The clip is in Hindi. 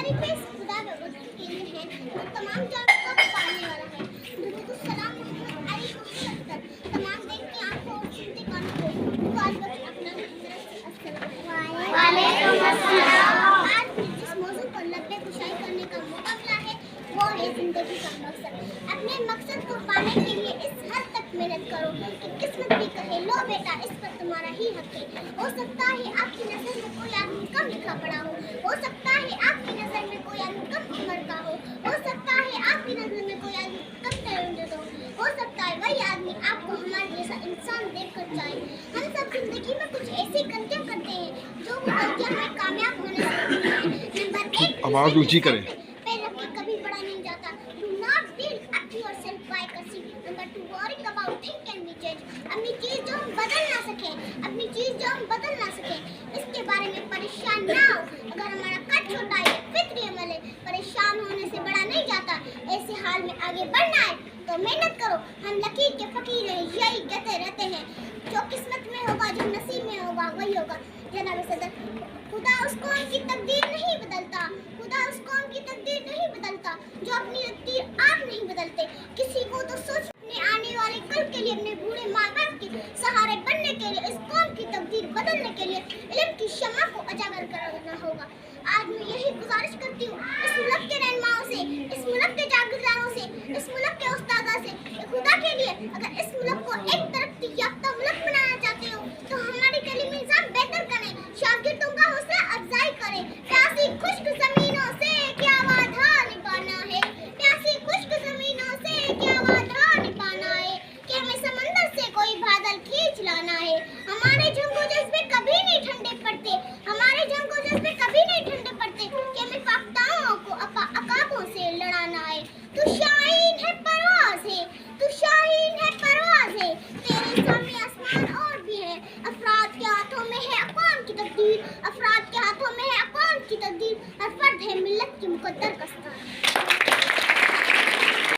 हमारे पेश खुदा का वक्त के लिए है और तमाम जानों को पालने वाला है। दुरूद सलाम मोहम्मद अली मुक़द्दर तमाम देखती आंखों और सुनती कानों को आज वक्त अपना वालेकुम अस्सलाम। आज जिस मौजू पर लब्बे कुशाई करने का मौका मिला है वो है जिंदगी का मकसद। अपने मकसद को पाने के लिए इस हद तक मेहनत करो कि किस्मत भी कहे लो बेटा इस पर तुम्हारा ही हक है। हो सकता है आपकी नजर में कोई आदमी कम लिखा पड़ा हो सकता है आपकी नजर में कोई आदमी कम उम्र का हो सकता है आपकी नजर में कोई आदमी कम टैलेंटेड हो सकता है वही आदमी आपको हमारे जैसा इंसान देखकर चाहे। हम सब जिंदगी में कुछ ऐसी गलतियां करते हैं जो वो गलतियां हमें कामयाब होने से रोकती हैं। नंबर 1 आवाज ऊंची करें। पैर रख के कभी बड़ा नहीं जाता। Do not build up yourself by cursing. Number 2 worrying about things can be changed. अपनी चीज जो हम बदल ना सके इसके बारे में परेशान ना हो। अगर हमारा कद छोटा है फिक्री अमल है परेशान होने से बड़ा नहीं जाता। ऐसे हाल में आगे बढ़ना है तो मेहनत करो। हम लकीर के फकीर हैं यही कहते रहते हैं जो किस्मत में होगा जो नसीब में होगा वही होगा। जनाब सदर खुदा उस कौम की तकदीर नहीं बदलता जो अपनी तकदीर आप नहीं बदलते। किसी को तो सोच अपने आने वाले कल के लिए अपने बूढ़े माँ बाप के सहारे बनने के लिए इस कौम की तकदीर बदलने के लिए इल्म की शमा को उजागर करना होगा। आज मैं यही गुजारिश करती हूँ इस मुल्क के रहनुमाओं से इस मुल्क के जागीरदारों से इस मुल्क के उस्तादा से खुदा के लिए अगर इस मुल्क को एक तरक्की याफ्ता मुल्क बनाना चाहते हो तो हमारे तालीमी निज़ाम बेहतर करें शागिर्दों का हौसला अफजाई करें। प्यासी खुश्क जमीनों से क्या वादा निभाना है प्यासी खुश्क जमीनों से क्या वादा निभाना है कि हमें समंदर से कोई बादल खींच लाना है। हमारे जंगो जज्बे कभी नहीं ठंडे पड़ते कि हमें फाख्ताओं को अकाबों से लड़ाना है। तू शाहीन है परवाज़ है तेरे सामने आसमान और भी है। अफराद के हाथों में है अक़वाम की तकदीर हर फर्द है मिल्लत की मुक़द्दर का